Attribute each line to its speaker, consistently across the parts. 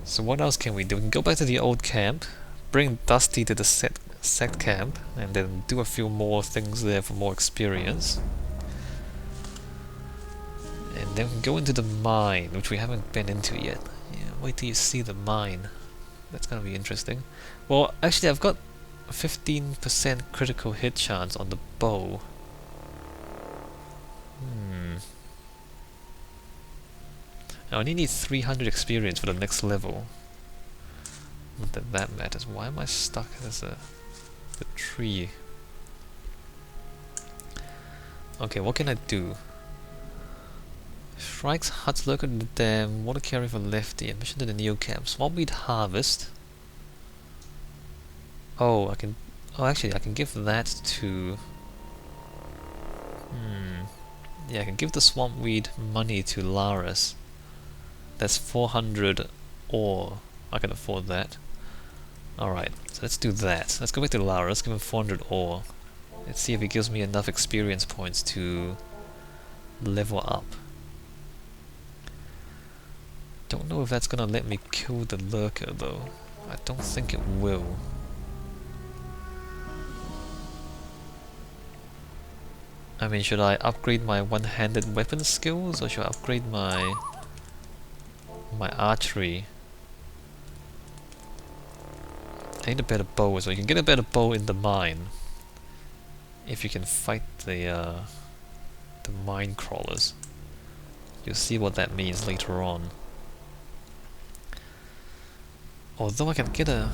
Speaker 1: So what else can we do? We can go back to the old camp, bring Dusty to the set camp, and then do a few more things there for more experience. And then we can go into the mine, which we haven't been into yet. Yeah, wait till you see the mine. That's gonna be interesting. Well, actually I've got a 15% critical hit chance on the bow. I only need 300 experience for the next level. Not that that matters. Why am I stuck as the tree? Okay, what can I do? Strikes, huts, lurker in the dam, water carry for lefty, admission to the new camp, swampweed harvest. Oh, I can. Oh, actually, I can give that to. Yeah, I can give the swampweed money to Laris. That's 400 ore. I can afford that. Alright, so let's do that. Let's go back to Laris, give him 400 ore. Let's see if he gives me enough experience points to level up. Don't know if that's gonna let me kill the lurker though. I don't think it will. I mean, should I upgrade my one-handed weapon skills or should I upgrade my archery? I need a better bow, so you can get a better bow in the mine if you can fight the mine crawlers. You'll see what that means later on. Although I can get a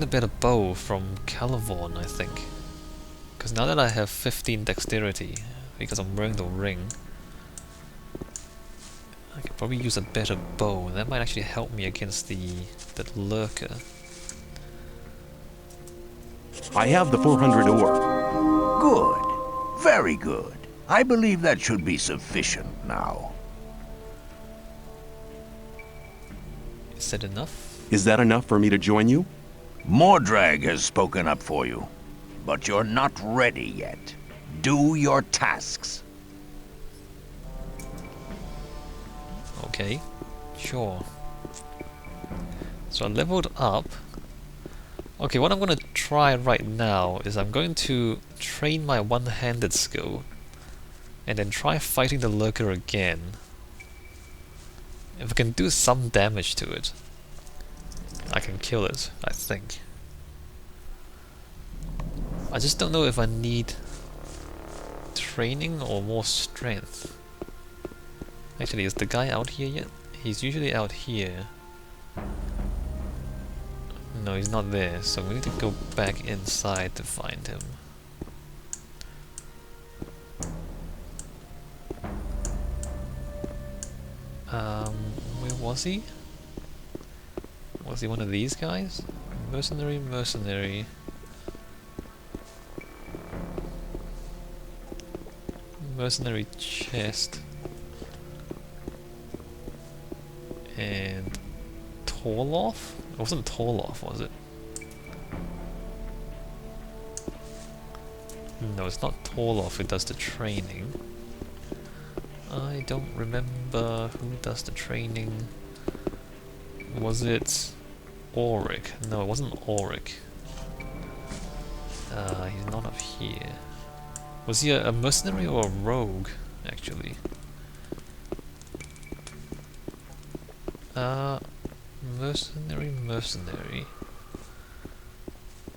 Speaker 1: better bow from Calivorn, I think, because now that I have 15 dexterity, because I'm wearing the ring, I can probably use a better bow. That might actually help me against the lurker.
Speaker 2: I have the 400 ore.
Speaker 3: Good. Very good. I believe that should be sufficient now.
Speaker 1: Is that enough?
Speaker 2: Is that enough for me to join you?
Speaker 3: Mordrag has spoken up for you, but you're not ready yet. Do your tasks.
Speaker 1: Okay, sure. So I leveled up. Okay, what I'm going to try right now is I'm going to train my one-handed skill and then try fighting the lurker again. If I can do some damage to it, I can kill it, I think. I just don't know if I need training or more strength. Actually, is the guy out here yet? He's usually out here. No, he's not there, so we need to go back inside to find him. Where was he? Was he one of these guys? Mercenary, mercenary. Mercenary chest. And Torloff? It wasn't Torloff, was it? No, it's not Torloff who does the training. I don't remember who does the training. Was it Auric? No, it wasn't Auric. He's not up here. Was he a mercenary or a rogue, actually? Mercenary.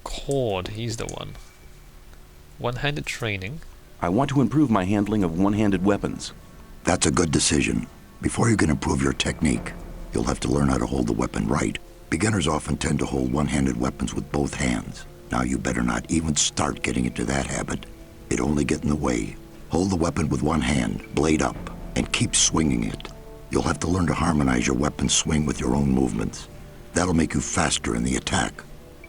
Speaker 1: Cord, he's the one. One-handed training.
Speaker 2: I want to improve my handling of one-handed weapons.
Speaker 4: That's a good decision. Before you can improve your technique, you'll have to learn how to hold the weapon right. Beginners often tend to hold one-handed weapons with both hands. Now you better not even start getting into that habit. It'll only get in the way. Hold the weapon with one hand, blade up, and keep swinging it. You'll have to learn to harmonize your weapon swing with your own movements. That'll make you faster in the attack.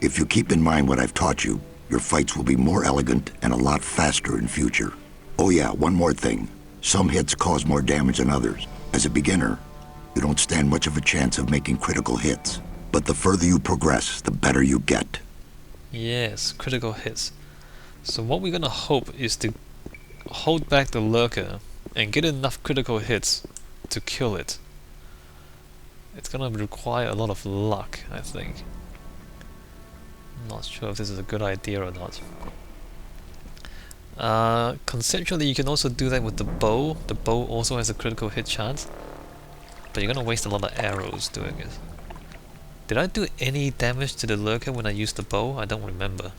Speaker 4: If you keep in mind what I've taught you, your fights will be more elegant and a lot faster in future. Oh yeah, one more thing. Some hits cause more damage than others. As a beginner, you don't stand much of a chance of making critical hits. But the further you progress, the better you get.
Speaker 1: Yes, critical hits. So what we're gonna hope is to hold back the lurker and get enough critical hits to kill it. It's gonna require a lot of luck, I think. Not sure if this is a good idea or not. Conceptually, you can also do that with the bow. The bow also has a critical hit chance, but you're gonna waste a lot of arrows doing it. Did I do any damage to the lurker when I used the bow? I don't remember.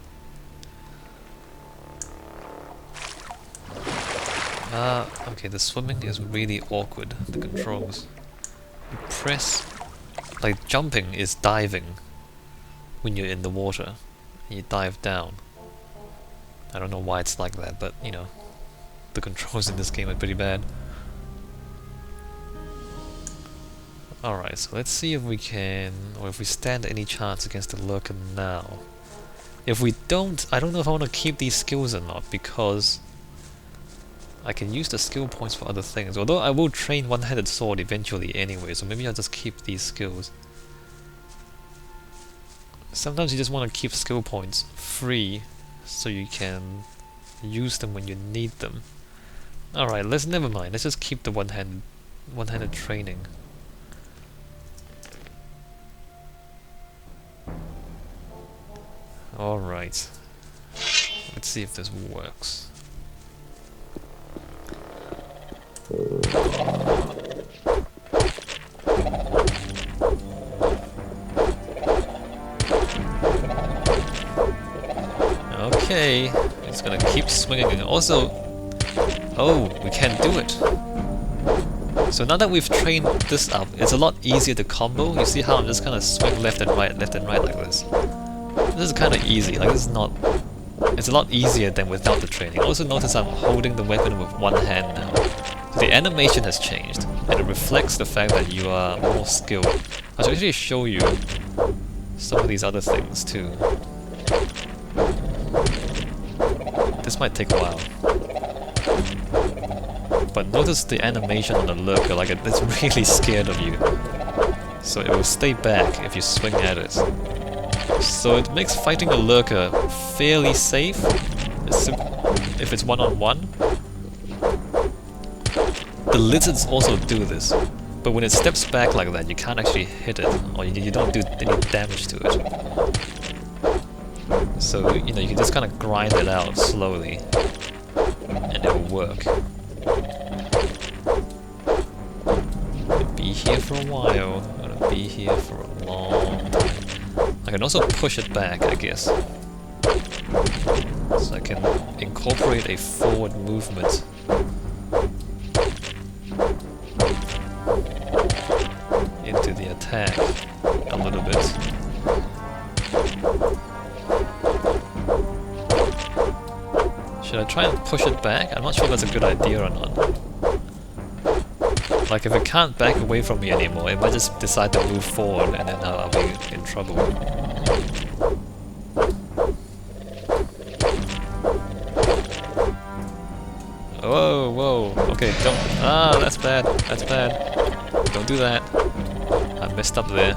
Speaker 1: Okay, the swimming is really awkward, the controls. You press, like jumping is diving when you're in the water. You dive down. I don't know why it's like that, but you know, the controls in this game are pretty bad. Alright, so let's see if we can, or if we stand any chance against the lurker now. If we don't, I don't know if I want to keep these skills or not, because I can use the skill points for other things, although I will train one-handed sword eventually anyway, so maybe I'll just keep these skills. Sometimes you just want to keep skill points free, so you can use them when you need them. Alright, never mind, let's just keep the one-handed training. Alright, let's see if this works. Okay, it's gonna keep swinging. And also, oh, we can't do it. So now that we've trained this up, it's a lot easier to combo. You see how I'm just kind of swing left and right like this. This is kind of easy. Like, this is not. It's a lot easier than without the training. Also notice I'm holding the weapon with one hand now. So the animation has changed, and it reflects the fact that you are more skilled. I should actually show you some of these other things too. This might take a while. But notice the animation on the lurker, like it's really scared of you. So it will stay back if you swing at it. So it makes fighting a lurker fairly safe if it's one-on-one. The lizards also do this, but when it steps back like that, you can't actually hit it, or you don't do any damage to it. So, you know, you can just kind of grind it out slowly, and it will work. Be here for a while. I'm gonna be here for a long time. I can also push it back, I guess. So I can incorporate a forward movement. Into the attack a little bit. Should I try and push it back? I'm not sure if that's a good idea or not. Like, if it can't back away from me anymore, it might just decide to move forward, and then I'll be in trouble. Whoa, whoa, okay, don't, that's bad, that's bad. Don't do that. I messed up there.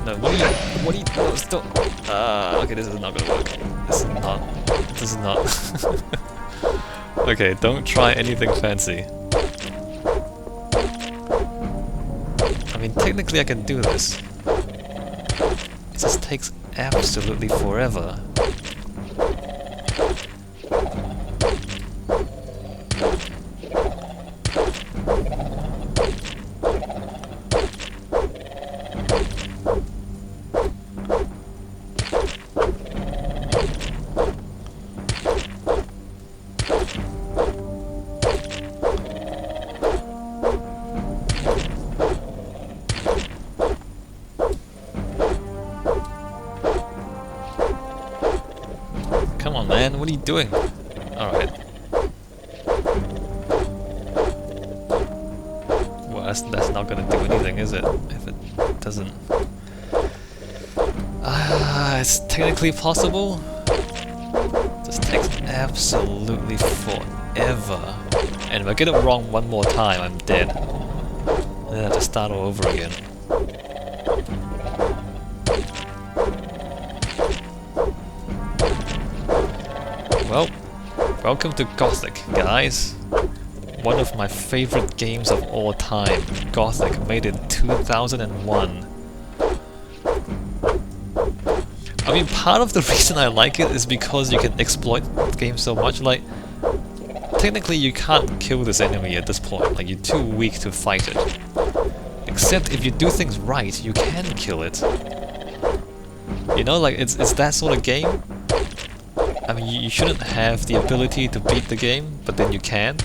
Speaker 1: No, what are you, no, stop. Okay, this is not gonna work. This is not. Okay, don't try anything fancy. I mean, technically I can do this. It just takes absolutely forever. Come on, man, what are you doing? Alright. Well, that's not gonna do anything, is it? If it doesn't... it's technically possible. Just takes absolutely forever. And if I get it wrong one more time, I'm dead. And then I have to start all over again. Well, Welcome to Gothic, guys. One of my favorite games of all time. Gothic, made in 2001. I mean, part of the reason I like it is because you can exploit the game so much. Like, technically you can't kill this enemy at this point. Like, you're too weak to fight it. Except if you do things right, you can kill it. You know, like, it's that sort of game. I mean, you shouldn't have the ability to beat the game, but then you can.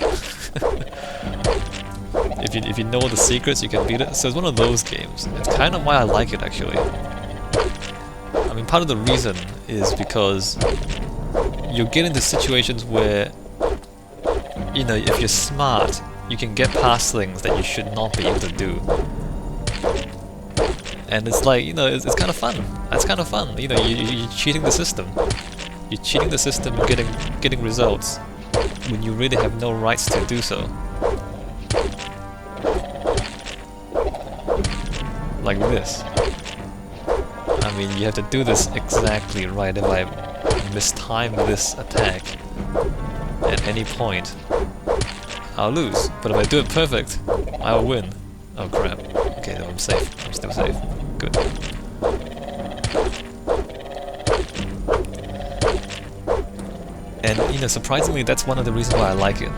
Speaker 1: If you know the secrets, you can beat it. So it's one of those games. It's kind of why I like it, actually. I mean, part of the reason is because you get into situations where, you know, if you're smart, you can get past things that you should not be able to do. And it's like, you know, it's kind of fun. That's kind of fun. You know, you're cheating the system. You're cheating the system and getting results when you really have no rights to do so. Like this. I mean, you have to do this exactly right. If I mistime this attack at any point, I'll lose. But if I do it perfect, I'll win. Oh crap. Okay, no, I'm safe. I'm still safe. Good. And, you know, surprisingly, that's one of the reasons why I like it.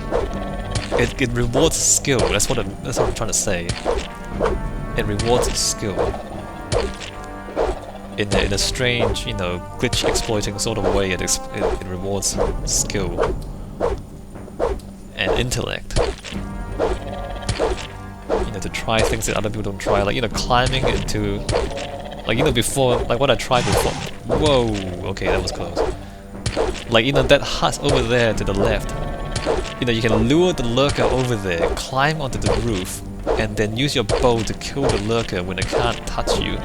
Speaker 1: It rewards skill. That's what I'm trying to say. It rewards skill in a strange, you know, glitch exploiting sort of way. It rewards skill and intellect. You know, to try things that other people don't try, like, you know, climbing into, like, you know, before, like what I tried before. Whoa, okay, that was close. Like, you know, that hut over there to the left. You know, you can lure the lurker over there, climb onto the roof, and then use your bow to kill the lurker when it can't touch you.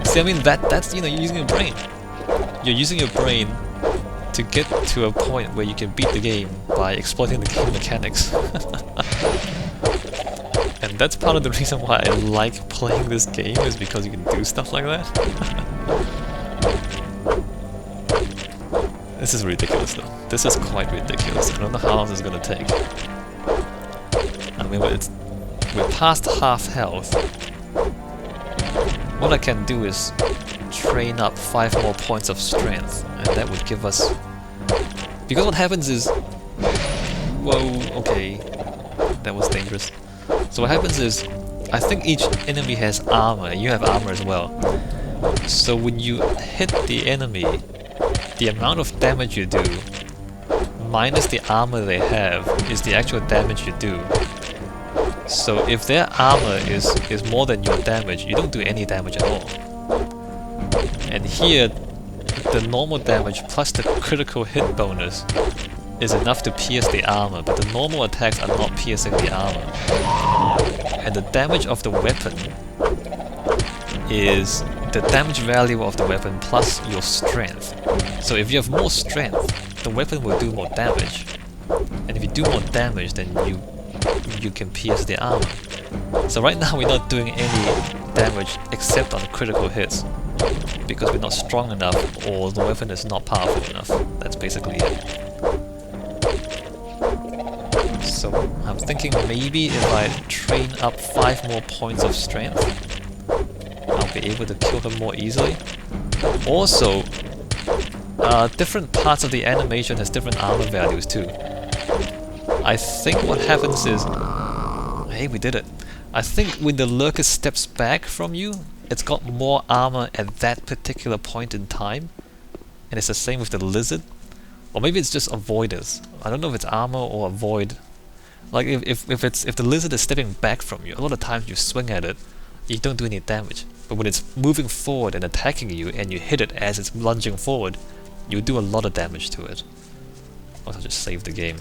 Speaker 1: See, I mean, that's, you know, you're using your brain. You're using your brain to get to a point where you can beat the game by exploiting the game mechanics. And that's part of the reason why I like playing this game, is because you can do stuff like that. This is ridiculous though. This is quite ridiculous. I don't know how long this is gonna take. I mean, we're past half health. What I can do is train up 5 more points of strength, and that would give us... Because what happens is... Whoa, okay. That was dangerous. So what happens is, I think each enemy has armor, and you have armor as well. So when you hit the enemy, the amount of damage you do, minus the armor they have, is the actual damage you do. So if their armor is more than your damage, you don't do any damage at all. And here, the normal damage plus the critical hit bonus is enough to pierce the armor, but the normal attacks are not piercing the armor. And the damage of the weapon is the damage value of the weapon plus your strength. So if you have more strength, the weapon will do more damage. And if you do more damage, then you can pierce the armor. So right now we're not doing any damage except on critical hits, because we're not strong enough or the weapon is not powerful enough. That's basically it. So I'm thinking maybe if I train up 5 more points of strength, I'll be able to kill him more easily. Also, different parts of the animation has different armor values too. I think what happens is... Hey, we did it. I think when the lurker steps back from you, it's got more armor at that particular point in time. And it's the same with the lizard. Or maybe it's just avoiders. I don't know if it's armor or avoid. Like if the lizard is stepping back from you, a lot of times you swing at it, you don't do any damage. But when it's moving forward and attacking you, and you hit it as it's lunging forward, you do a lot of damage to it. Also, just save the game.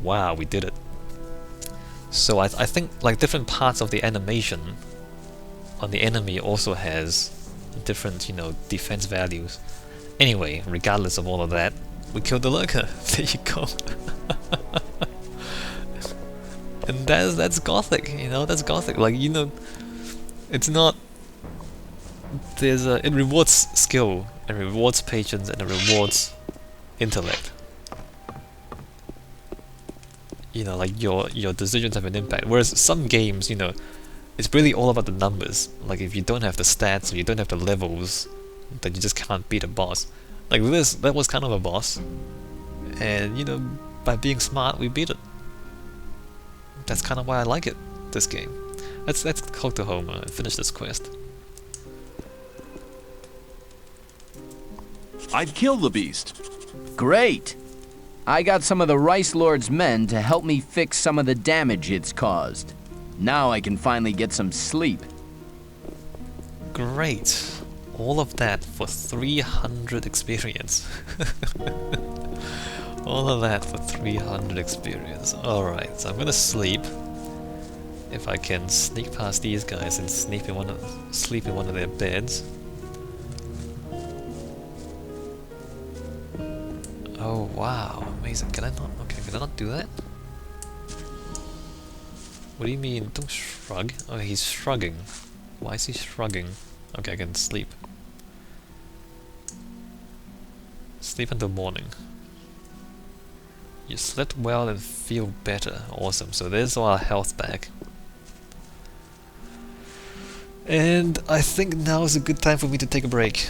Speaker 1: Wow, we did it. So I think like different parts of the animation on the enemy also has different, you know, defense values. Anyway, regardless of all of that, we killed the lurker. There you go. And that's Gothic, you know, that's Gothic. Like, you know, it's not... it rewards skill, and rewards patience, and it rewards intellect. you know, like your decisions have an impact. Whereas some games, you know, it's really all about the numbers. Like if you don't have the stats or you don't have the levels, then you just can't beat a boss. Like this, that was kind of a boss, and you know, by being smart, we beat it. That's kind of why I like it. This game. Let's go to Homer and finish this quest.
Speaker 2: I've killed the beast.
Speaker 5: Great! I got some of the Rice Lord's men to help me fix some of the damage it's caused. Now I can finally get some sleep.
Speaker 1: Great. All of that for 300 experience. All of that for 300 experience. Alright, so I'm gonna sleep. If I can sneak past these guys and sleep in one of their beds. Oh wow, amazing. Can I not? Okay, can I not do that? What do you mean? Don't shrug. Oh, he's shrugging. Why is he shrugging? Okay, I can sleep. Sleep until morning. You slept well and feel better. Awesome. So there's all our health back. And I think now is a good time for me to take a break.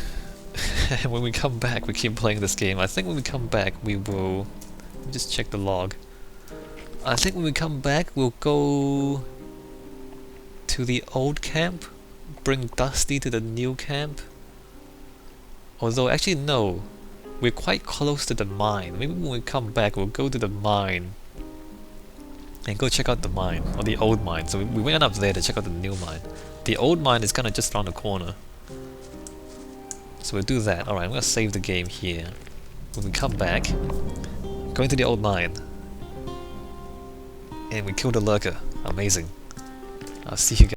Speaker 1: And when we come back, we keep playing this game. I think when we come back, we will... Let me just check the log. I think when we come back, we'll go to the old camp, bring Dusty to the new camp. Although, actually no, we're quite close to the mine. Maybe when we come back, we'll go to the mine and go check out the mine, or the old mine. So we went up there to check out the new mine. The old mine is kind of just around the corner. So we'll do that. Alright, I'm gonna save the game here. When we come back, going to the old mine. And we kill the Lurker. Amazing. I'll see you guys.